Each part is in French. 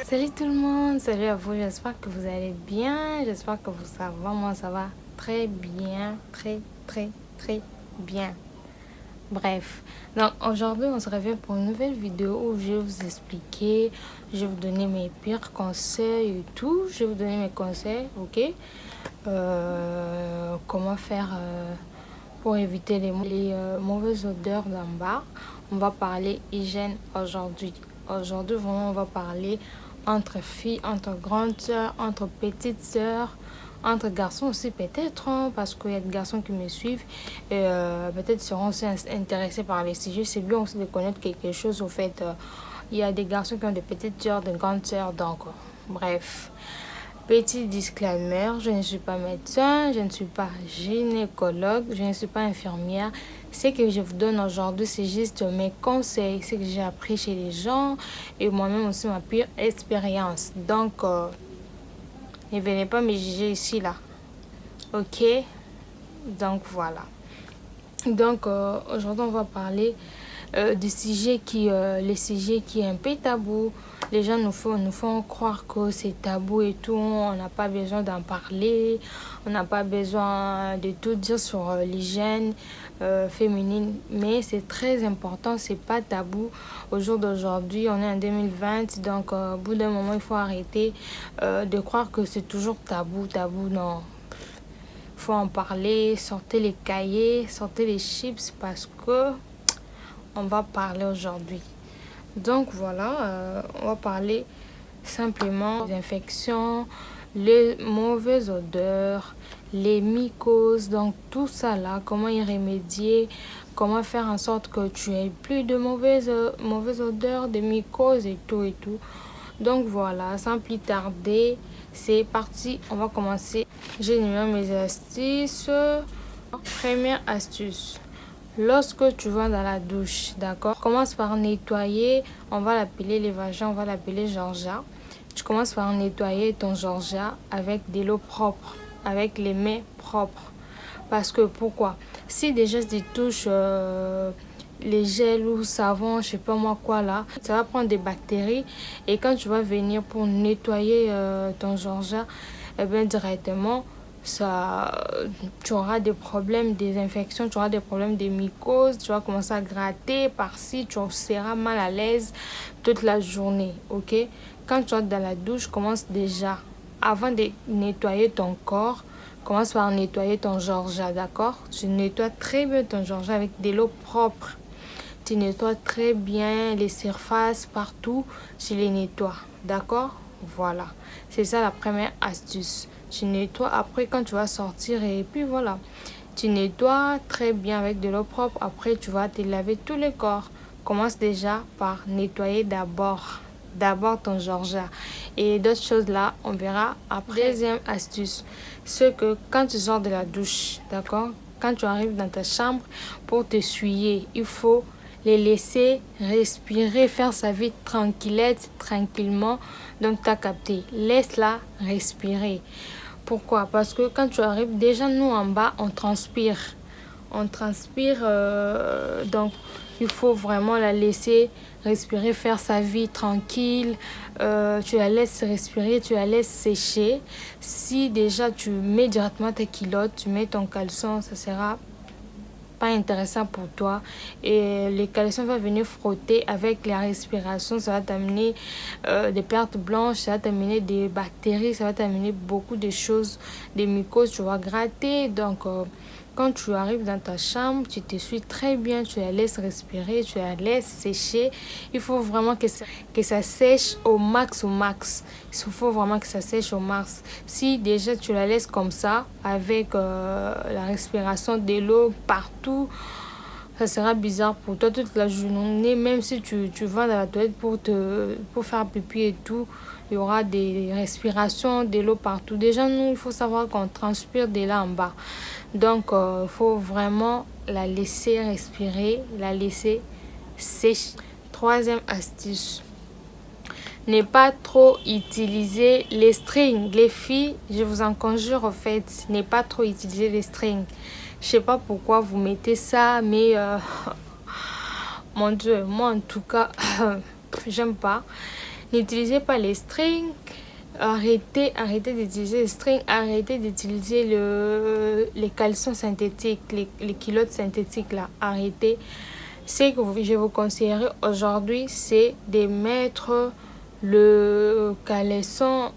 Salut tout le monde, salut à vous, j'espère que vous allez bien, j'espère que ça va, moi ça va très bien, très bien. Bref, donc aujourd'hui on se revient pour une nouvelle vidéo où je vais vous expliquer, je vais vous donner mes pires conseils et tout, je vais vous donner mes conseils, ok, comment faire pour éviter les mauvaises odeurs d'en bas. On va parler hygiène aujourd'hui. Aujourd'hui, vraiment, on va parler entre filles, entre grandes sœurs, entre petites sœurs, entre garçons aussi peut-être, hein, parce qu'il y a des garçons qui me suivent et peut-être seront aussi intéressés par les sujets. C'est bien aussi de connaître quelque chose. Au fait, il y a des garçons qui ont des petites sœurs, des grandes sœurs, donc bref. Petit disclaimer, je ne suis pas médecin, je ne suis pas gynécologue, je ne suis pas infirmière. Ce que je vous donne aujourd'hui, c'est juste mes conseils, ce que j'ai appris chez les gens et moi-même aussi ma pire expérience. Donc, ne venez pas me juger ici, là. Ok? Donc, voilà. Donc, aujourd'hui, on va parler des sujets les sujets qui est un peu tabou. Les gens nous font croire que c'est tabou et tout. On n'a pas besoin d'en parler. On n'a pas besoin de tout dire sur l'hygiène féminine. Mais c'est très important. C'est pas tabou. Au jour d'aujourd'hui, on est en 2020. Donc, au bout d'un moment, il faut arrêter de croire que c'est toujours tabou. Tabou, non. Il faut en parler. Sortez les cahiers, sortez les chips parce que on va parler aujourd'hui. Donc voilà, on va parler simplement des infections, les mauvaises odeurs, les mycoses, donc tout ça là, comment y remédier, comment faire en sorte que tu aies plus de mauvaises odeurs, de mycoses et tout et tout. Donc voilà, sans plus tarder, c'est parti, on va commencer. J'ai mes astuces. Première astuce. Lorsque tu vas dans la douche, d'accord, commence par nettoyer, on va l'appeler les vagins, on va l'appeler Georgia. Tu commences par nettoyer ton Georgia avec de l'eau propre, avec les mains propres. Parce que pourquoi? Si déjà tu touches les gels ou savon, je sais pas moi quoi là, ça va prendre des bactéries et quand tu vas venir pour nettoyer ton Georgia, eh bien directement, tu auras des problèmes, des infections, tu auras des problèmes de mycoses, tu vas commencer à gratter par-ci, tu seras mal à l'aise toute la journée, ok? Quand tu entres dans la douche, commence déjà, avant de nettoyer ton corps, commence par nettoyer ton Georgia, d'accord? Tu nettoies très bien ton Georgia avec de l'eau propre. Tu nettoies très bien les surfaces partout, tu les nettoies, d'accord? Voilà, c'est ça la première astuce. Tu nettoies après quand tu vas sortir et puis voilà. Tu nettoies très bien avec de l'eau propre. Après, tu vas te laver tout le corps. Commence déjà par nettoyer d'abord ton Georgia. Et d'autres choses là, on verra après. Deuxième astuce, c'est que quand tu sors de la douche, d'accord? Quand tu arrives dans ta chambre pour t'essuyer, il faut les laisser respirer, faire sa vie tranquillement. Donc, tu as capté. Laisse-la respirer. Pourquoi? Parce que quand tu arrives, déjà nous en bas, on transpire. Donc il faut vraiment la laisser respirer, faire sa vie tranquille. Tu la laisses respirer, tu la laisses sécher. Si déjà tu mets directement tes culottes, tu mets ton caleçon, ça sera pas intéressant pour toi et les caleçons vont venir frotter avec la respiration, ça va t'amener des pertes blanches, ça va t'amener des bactéries, ça va t'amener beaucoup de choses, des mycoses, tu vas gratter. Donc quand tu arrives dans ta chambre, tu t'essuies très bien, tu la laisses respirer, tu la laisses sécher. Il faut vraiment que ça sèche au max. Il faut vraiment que ça sèche au max. Si déjà tu la laisses comme ça, avec la respiration de l'eau partout, ça sera bizarre pour toi toute la journée. Même si tu vas dans la toilette pour faire pipi et tout, il y aura des respirations de l'eau partout. Déjà, nous, il faut savoir qu'on transpire de là en bas. Donc, il faut vraiment la laisser respirer, la laisser sécher. Troisième astuce. Ne pas trop utiliser les strings. Les filles, je vous en conjure en fait, ne pas trop utiliser les strings. Je sais pas pourquoi vous mettez ça, mais Mon Dieu, moi en tout cas, j'aime pas. N'utilisez pas les strings. Arrêtez d'utiliser les strings. Arrêtez d'utiliser les caleçons synthétiques, les culottes synthétiques là. Arrêtez. Ce que je vous conseillerais aujourd'hui, c'est de mettre le caleçon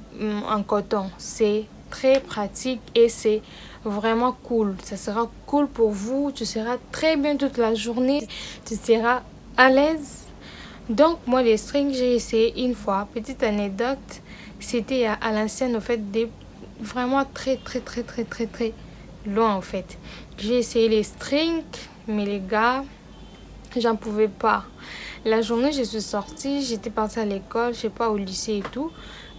en coton. C'est très pratique et c'est vraiment cool. Ça sera cool pour vous. Tu seras très bien toute la journée. Tu seras à l'aise. Donc moi les strings j'ai essayé une fois. Petite anecdote, c'était à l'ancienne, au fait, vraiment très loin en fait. J'ai essayé les strings, mais les gars, j'en pouvais pas. La journée je suis sortie, j'étais partie à l'école, je sais pas, au lycée et tout.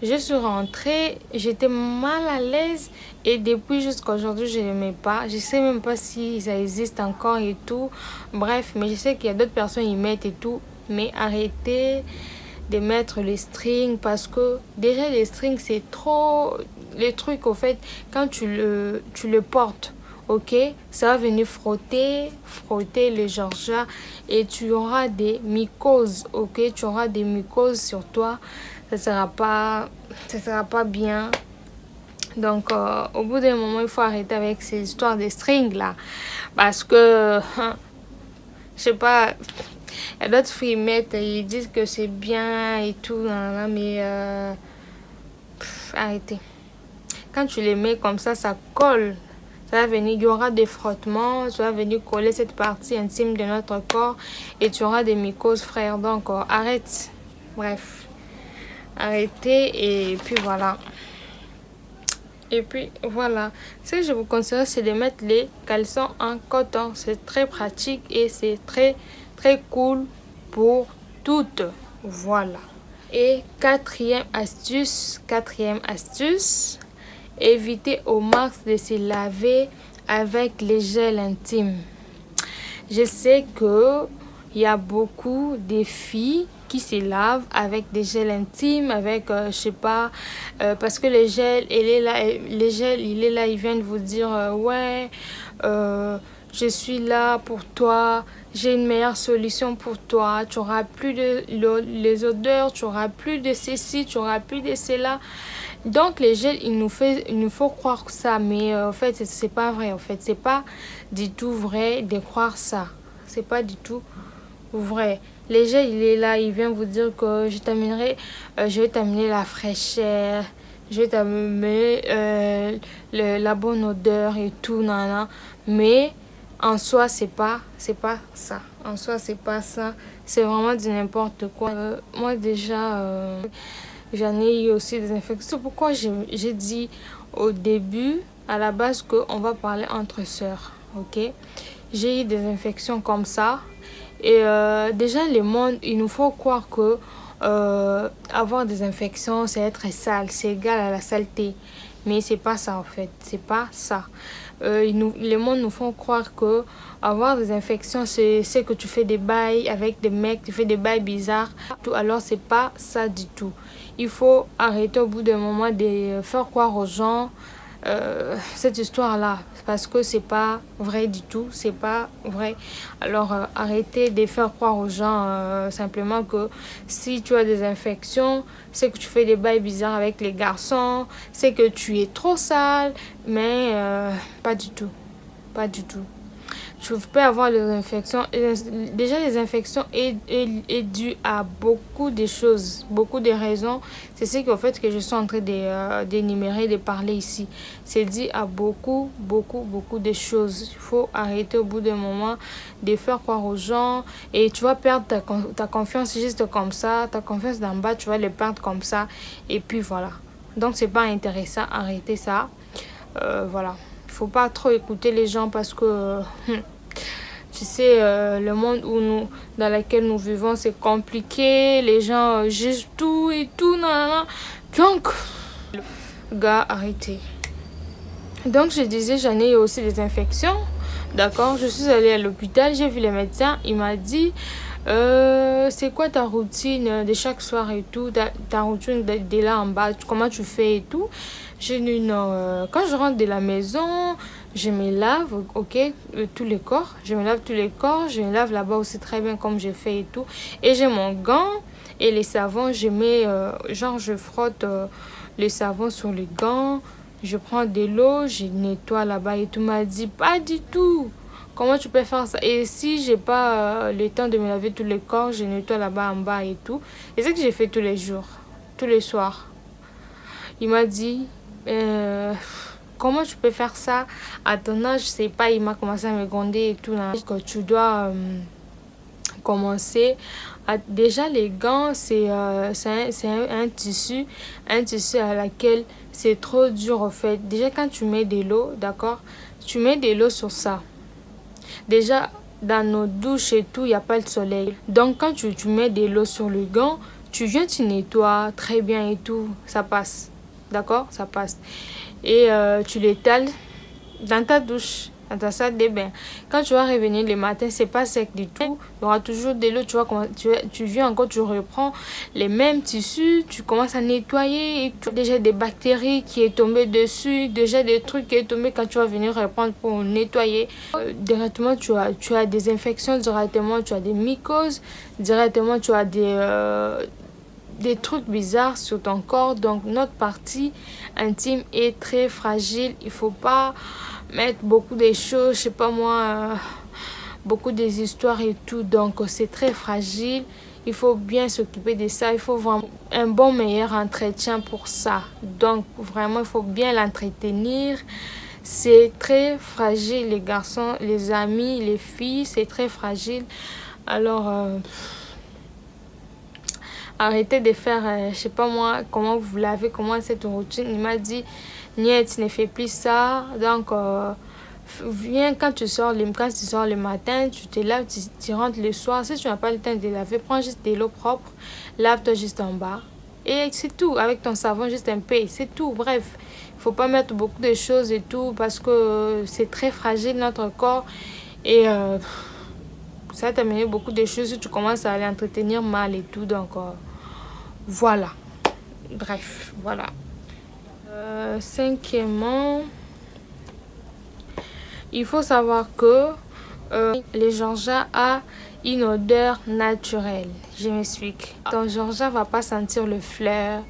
Je suis rentrée, j'étais mal à l'aise et depuis jusqu'à aujourd'hui je n'aimais pas. Je sais même pas si ça existe encore et tout. Bref, mais je sais qu'il y a d'autres personnes qui mettent et tout. Mais arrêtez de mettre les strings parce que déjà les strings c'est trop les trucs au fait quand tu le portes, ok, ça va venir frotter le georgia et tu auras des mycoses, ok, tu auras des mycoses sur toi, ça sera pas bien. Donc au bout d'un moment il faut arrêter avec ces histoires de strings là parce que je sais pas. Il y a d'autres filles mettent, ils disent que c'est bien et tout, mais arrêtez. Quand tu les mets comme ça colle. Ça va venir, il y aura des frottements, ça va venir coller cette partie intime de notre corps et tu auras des mycoses, frère. Donc arrête. Bref, arrêtez et puis voilà. Et puis voilà, ce que je vous conseille, c'est de mettre les caleçons en coton. C'est très pratique et c'est très cool pour toutes. Voilà. Et quatrième astuce, évitez au max de se laver avec les gels intimes. Je sais que il y a beaucoup de filles qui se lavent avec des gels intimes, avec je sais pas, parce que le gel il est là, il vient de vous dire ouais, je suis là pour toi, j'ai une meilleure solution pour toi, tu auras plus de les odeurs, tu auras plus de ceci, tu auras plus de cela. Donc les gels, il nous faut croire ça, mais en fait c'est pas vrai. En fait c'est pas du tout vrai de croire ça. C'est pas du tout vrai. Les gels, il est là, il vient vous dire que je vais t'amener la fraîcheur, je vais t'amener la bonne odeur et tout, nanana. Mais en soi c'est pas ça. En soi c'est pas ça. C'est vraiment du n'importe quoi. Moi déjà j'en ai eu aussi des infections. Pourquoi j'ai dit au début, à la base, qu'on va parler entre sœurs, ok? J'ai eu des infections comme ça. Et déjà, le monde, il nous faut croire que avoir des infections, c'est être sale, c'est égal à la saleté. Mais c'est pas ça, en fait. C'est pas ça. Le monde nous font croire que avoir des infections, c'est que tu fais des bails avec des mecs, tu fais des bails bizarres. Alors, c'est pas ça du tout. Il faut arrêter au bout d'un moment de faire croire aux gens cette histoire-là. Parce que c'est pas vrai du tout. C'est pas vrai. Alors, arrêtez de faire croire aux gens simplement que si tu as des infections, c'est que tu fais des bails bizarres avec les garçons, c'est que tu es trop sale. Mais pas du tout. Pas du tout. Tu peux avoir des infections. Déjà, les infections est due à beaucoup de choses, beaucoup de raisons. C'est ce qu'en fait que je suis en train d'énumérer, de parler ici. C'est dû à beaucoup de choses. Il faut arrêter au bout d'un moment de faire croire aux gens. Et tu vas perdre ta confiance juste comme ça. Ta confiance d'en bas, tu vas le perdre comme ça. Et puis voilà. Donc, c'est pas intéressant. Arrêtez ça. Voilà. Il faut pas trop écouter les gens parce que tu sais, le monde dans lequel nous vivons, c'est compliqué. Les gens jugent tout et tout. Nanana. Donc, gars, arrêtez. Donc, je disais, j'en ai aussi des infections. D'accord, je suis allée à l'hôpital, j'ai vu le médecin. Il m'a dit, c'est quoi ta routine de chaque soir et tout, ta routine de là en bas, comment tu fais et tout. J'ai dit non, quand je rentre de la maison, je me lave, ok, tous les corps. Je me lave tous les corps. Je me lave là-bas aussi très bien comme j'ai fait et tout. Et j'ai mon gant et les savons. Je mets, genre, je frotte les savons sur les gants. Je prends de l'eau, je nettoie là-bas et tout. M'a dit, pas du tout. Comment tu peux faire ça? Et si j'ai pas le temps de me laver tous les corps, je nettoie là-bas en bas et tout. Et c'est que j'ai fait tous les jours, tous les soirs. Il m'a dit, comment tu peux faire ça à ton âge? Je sais pas, il m'a commencé à me gronder et tout. Là. Que tu dois commencer à... Déjà, les gants, c'est un tissu à laquelle c'est trop dur en fait. Déjà, quand tu mets de l'eau, d'accord? Tu mets de l'eau sur ça. Déjà, dans nos douches et tout, il n'y a pas le soleil. Donc, quand tu mets de l'eau sur le gant, tu viens, tu nettoies très bien et tout. Ça passe. D'accord? Ça passe. Et tu l'étales dans ta douche, dans ta salle de bain. Quand tu vas revenir le matin, c'est pas sec du tout. Il y aura toujours de l'eau. Tu vois comment tu viens encore, tu reprends les mêmes tissus, tu commences à nettoyer et tu as déjà des bactéries qui est tombé dessus, déjà des trucs qui est tombé quand tu vas venir reprendre pour nettoyer. Directement, tu as des infections, directement, tu as des mycoses, directement, tu as des trucs bizarres sur ton corps. Donc notre partie intime est très fragile. Il faut pas mettre beaucoup de choses, je sais pas moi, beaucoup des histoires et tout. Donc c'est très fragile. Il faut bien s'occuper de ça. Il faut vraiment un bon meilleur entretien pour ça. Donc vraiment il faut bien l'entretenir. C'est très fragile, les garçons, les amis, les filles, c'est très fragile. Alors arrêtez de faire, je sais pas moi, comment vous lavez, comment cette routine. Il m'a dit, Niet, tu ne fais plus ça. Donc, viens quand tu sors le matin, tu te laves, tu rentres le soir. Si tu n'as pas le temps de laver, prends juste de l'eau propre, lave-toi juste en bas. Et c'est tout, avec ton savon, juste un peu, c'est tout. Bref, il faut pas mettre beaucoup de choses et tout parce que c'est très fragile notre corps. Et ça va t'amener beaucoup de choses si tu commences à l'entretenir mal et tout. Donc, voilà. Bref, voilà. Cinquièmement, il faut savoir que le Georgia a une odeur naturelle. Je m'explique. Ton Georgia va pas sentir le fleur,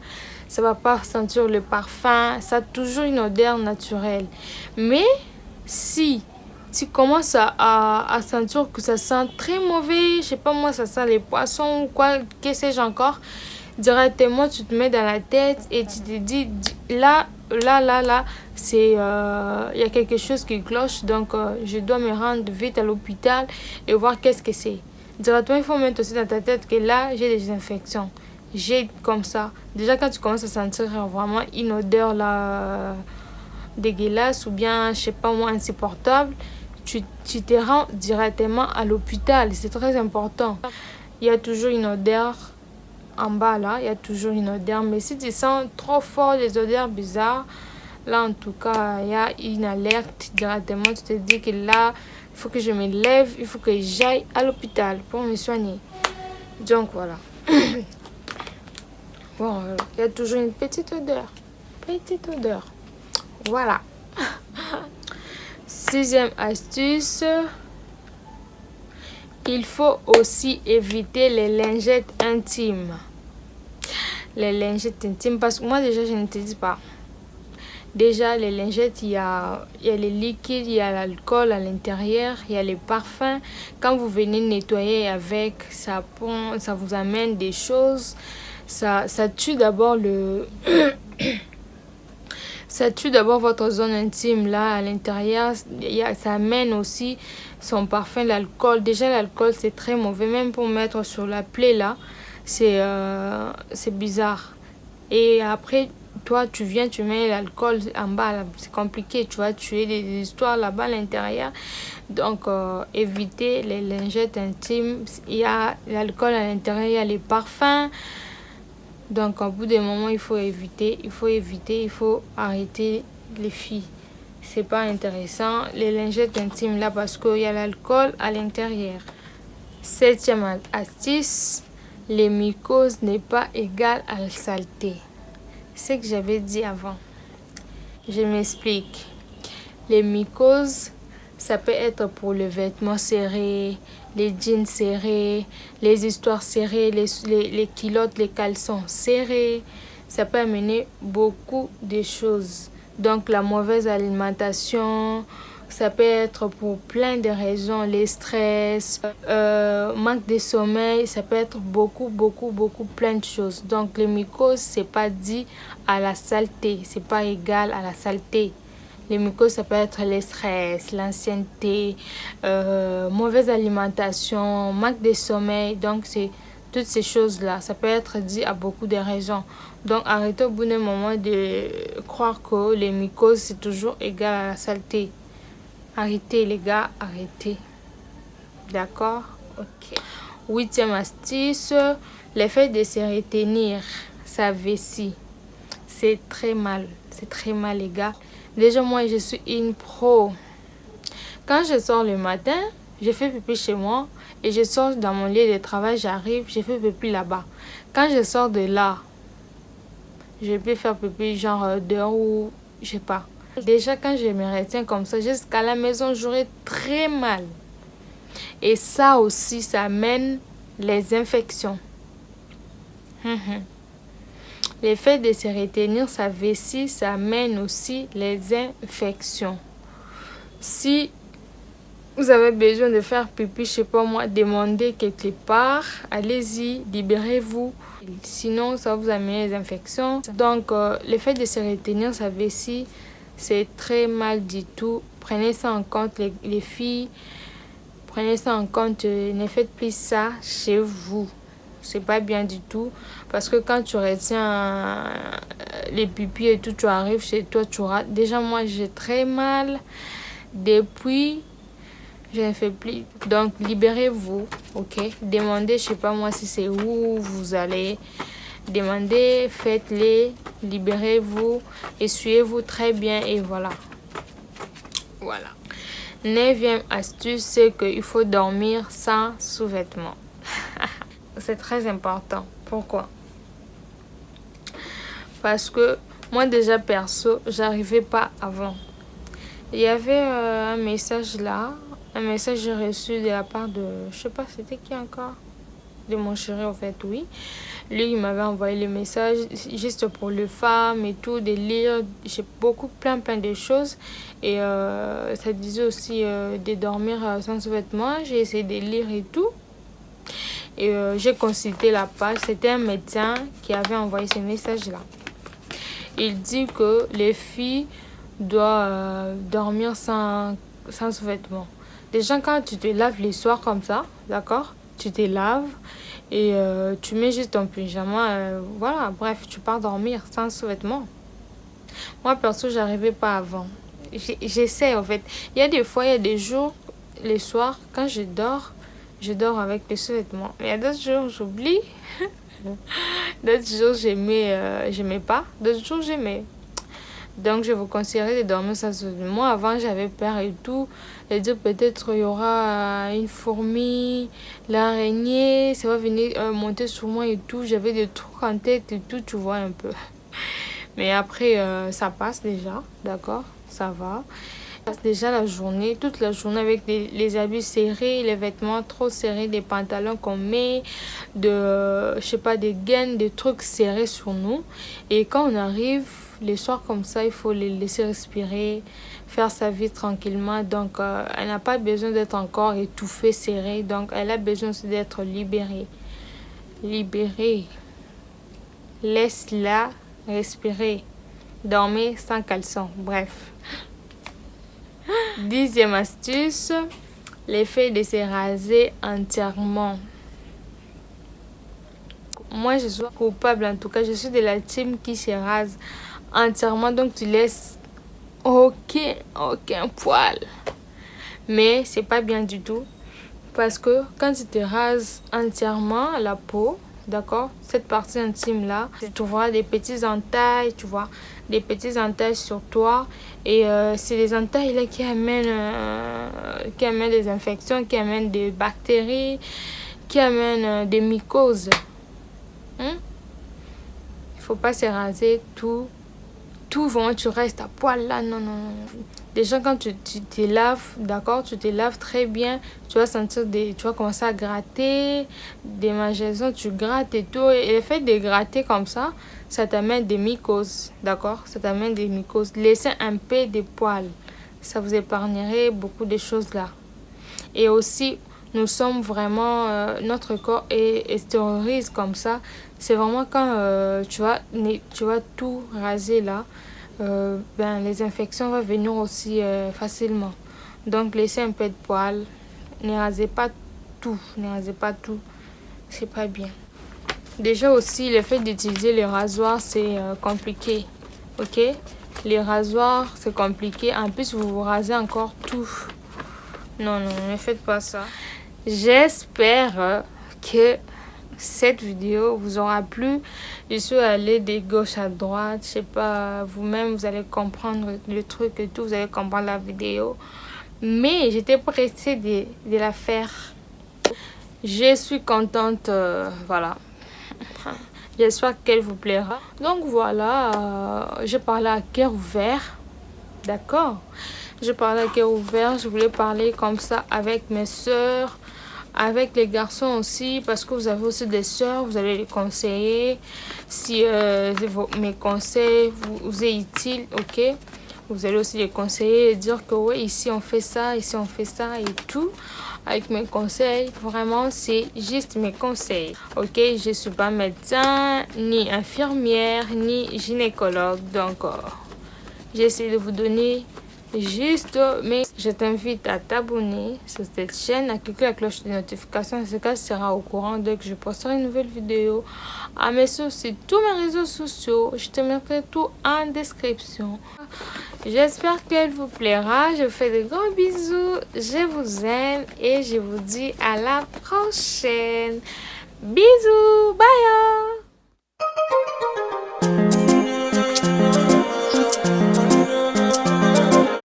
ça va pas sentir le parfum, ça a toujours une odeur naturelle. Mais si tu commences à sentir que ça sent très mauvais, je sais pas moi, ça sent les poissons ou quoi, que sais-je encore, directement tu te mets dans la tête et tu te dis là c'est il y a quelque chose qui cloche, donc je dois me rendre vite à l'hôpital et voir qu'est-ce que c'est. Directement il faut mettre aussi dans ta tête que là j'ai des infections, j'ai comme ça. Déjà quand tu commences à sentir vraiment une odeur là dégueulasse ou bien je sais pas moi insupportable, tu te rends directement à l'hôpital. C'est très important. Il y a toujours une odeur en bas là, il y a toujours une odeur. Mais si tu sens trop fort les odeurs bizarres, là en tout cas il y a une alerte directement. Tu te dis que là il faut que je me lève, il faut que j'aille à l'hôpital pour me soigner. Donc voilà. Bon, il y a toujours une petite odeur. Voilà. Sixième astuce, il faut aussi éviter les lingettes intimes. Les lingettes intimes, parce que moi déjà je ne te dis pas. Déjà les lingettes, il y a les liquides, il y a l'alcool à l'intérieur, il y a les parfums. Quand vous venez nettoyer avec, ça vous amène des choses. Ça tue d'abord le... Ça tue d'abord votre zone intime là à l'intérieur. Ça amène aussi son parfum, l'alcool. Déjà l'alcool c'est très mauvais, même pour mettre sur la plaie là, c'est bizarre. Et après toi tu viens, tu mets l'alcool en bas, c'est compliqué, tu vas tuer des histoires là-bas à l'intérieur. Donc évitez les lingettes intimes. Il y a l'alcool à l'intérieur, il y a les parfums. Donc, au bout d'un moment, il faut éviter, il faut arrêter les filles. C'est pas intéressant, les lingettes intimes là, parce qu'il y a l'alcool à l'intérieur. Septième astuce, les mycoses n'est pas égal à la saleté. C'est ce que j'avais dit avant. Je m'explique. Les mycoses, ça peut être pour les vêtements serrés, les jeans serrés, les histoires serrées, les culottes, les caleçons serrés. Ça peut amener beaucoup de choses. Donc la mauvaise alimentation, ça peut être pour plein de raisons, les stress, manque de sommeil, ça peut être beaucoup, plein de choses. Donc les mycoses, c'est pas dit à la saleté, c'est pas égal à la saleté. Les mycoses, ça peut être le stress, l'ancienneté, mauvaise alimentation, manque de sommeil. Donc c'est toutes ces choses-là, ça peut être dit à beaucoup de raisons. Donc arrêtez au bout d'un moment de croire que les mycoses, c'est toujours égal à la saleté. Arrêtez les gars, arrêtez. D'accord? Ok. 8e astuce, le fait de se retenir sa vessie. C'est très mal les gars. Déjà moi je suis une pro. Quand je sors le matin, je fais pipi chez moi et je sors dans mon lieu de travail, j'arrive, je fais pipi là-bas. Quand je sors de là, je peux faire pipi genre dehors ou je sais pas. Déjà quand je me retiens comme ça jusqu'à la maison, j'aurai très mal. Et ça aussi, ça amène les infections. Le fait de se retenir sa vessie, ça amène aussi les infections. Si vous avez besoin de faire pipi, je sais pas moi, demandez quelque part, allez-y, libérez-vous. Sinon, ça va vous amener les infections. Donc, le fait de se retenir sa vessie, c'est très mal du tout. Prenez ça en compte, les filles. Prenez ça en compte. Ne faites plus ça chez vous. C'est pas bien du tout. Parce que quand tu retiens les pipis et tout, tu arrives chez toi, tu auras... Déjà, moi, j'ai très mal. Depuis, je ne fais plus. Donc, libérez-vous, ok? Demandez, je sais pas moi, si c'est où vous allez. Demandez, faites-les, libérez-vous, essuyez-vous très bien et voilà. Voilà. 9e astuce, c'est qu'il faut dormir sans sous-vêtements. C'est très important. Pourquoi? Parce que moi déjà perso, j'arrivais pas avant. Il y avait un message là, un message que j'ai reçu de la part de, je sais pas c'était qui encore, de mon chéri en fait, oui. Lui il m'avait envoyé le message juste pour les femmes et tout, de lire, j'ai plein de choses. Et ça disait aussi de dormir sans sous-vêtements. J'ai essayé de lire et tout. Et j'ai consulté la page. C'était un médecin qui avait envoyé ce message-là. Il dit que les filles doivent dormir sans sous-vêtements. Déjà, quand tu te laves les soirs comme ça, d'accord? Tu te laves et tu mets juste ton pyjama. Voilà, bref, tu pars dormir sans sous-vêtements. Moi, perso, j'arrivais pas avant. J'essaie en fait. Il y a des fois, il y a des jours, les soirs, quand je dors avec les sous-vêtements. Mais il y a d'autres jours, j'oublie. D'autres jours, j'aimais pas. D'autres jours, j'aimais. Donc, je vous conseillerais de dormir sans sous-vêtements. Moi, avant, j'avais peur et tout. Et dire peut-être il y aura une fourmi, l'araignée, ça va venir monter sur moi et tout. J'avais des trucs en tête et tout, tu vois un peu. Mais après, ça passe déjà, d'accord? Ça va. Ça passe déjà la journée, toute la journée avec les habits serrés, les vêtements trop serrés, des pantalons qu'on met, je sais pas, des gaines, des trucs serrés sur nous. Et quand on arrive, les soirs comme ça, il faut les laisser respirer, faire sa vie tranquillement. Donc, elle n'a pas besoin d'être encore étouffée, serrée. Donc, elle a besoin aussi d'être libérée. Libérée. Laisse-la respirer, dormir sans caleçon, bref. 10e astuce, l'effet de se raser entièrement. Moi, je suis coupable, en tout cas, je suis de la team qui se rase entièrement, donc tu laisses aucun poil. Mais c'est pas bien du tout, parce que quand tu te rases entièrement la peau, d'accord, cette partie intime là, tu trouveras des petits entailles, tu vois, des petits entailles sur toi. Et c'est les entailles là qui amènent des infections, qui amènent des bactéries, qui amènent des mycoses. Il faut pas se raser tout tout, vraiment, tu restes à poil là. Non, non, non. Déjà, quand tu te laves, d'accord, tu te laves très bien, tu vas sentir tu vas commencer à gratter des mangeaisons, tu grattes et tout. Et le fait de gratter comme ça t'amène des mycoses, d'accord? Ça t'amène des mycoses. Laissez un peu de poils. Ça vous épargnerait beaucoup de choses là. Et aussi, nous sommes vraiment, notre corps extériorise comme ça. C'est vraiment quand tu vas tout raser là, les infections vont venir aussi facilement. Donc, laissez un peu de poils. Ne rasez pas tout. Ne rasez pas tout. C'est pas bien. Déjà aussi, le fait d'utiliser les rasoirs, c'est compliqué. Ok? Les rasoirs, c'est compliqué. En plus, vous vous rasez encore tout. Non, non, ne faites pas ça. J'espère que cette vidéo vous aura plu. Je suis allée de gauche à droite. Je sais pas, vous-même, vous allez comprendre le truc et tout. Vous allez comprendre la vidéo. Mais j'étais pressée de la faire. Je suis contente. Voilà. J'espère qu'elle vous plaira. Donc voilà, je parlais à cœur ouvert. D'accord? Je parlais à cœur ouvert. Je voulais parler comme ça avec mes soeurs, avec les garçons aussi, parce que vous avez aussi des soeurs, vous allez les conseiller. Si mes conseils vous est utile, ok? Vous allez aussi les conseiller et dire que oui, ici on fait ça, ici on fait ça et tout. Avec mes conseils, vraiment c'est juste mes conseils, ok? Je suis pas médecin, ni infirmière, ni gynécologue, donc j'essaie de vous donner juste, mais je t'invite à t'abonner sur cette chaîne, à cliquer la cloche de notification, ce cas tu seras au courant dès que je posterai une nouvelle vidéo. À mes sources sur tous mes réseaux sociaux, je te mettrai tout en description. J'espère qu'elle vous plaira. Je vous fais de gros bisous. Je vous aime et je vous dis à la prochaine. Bisous. Bye.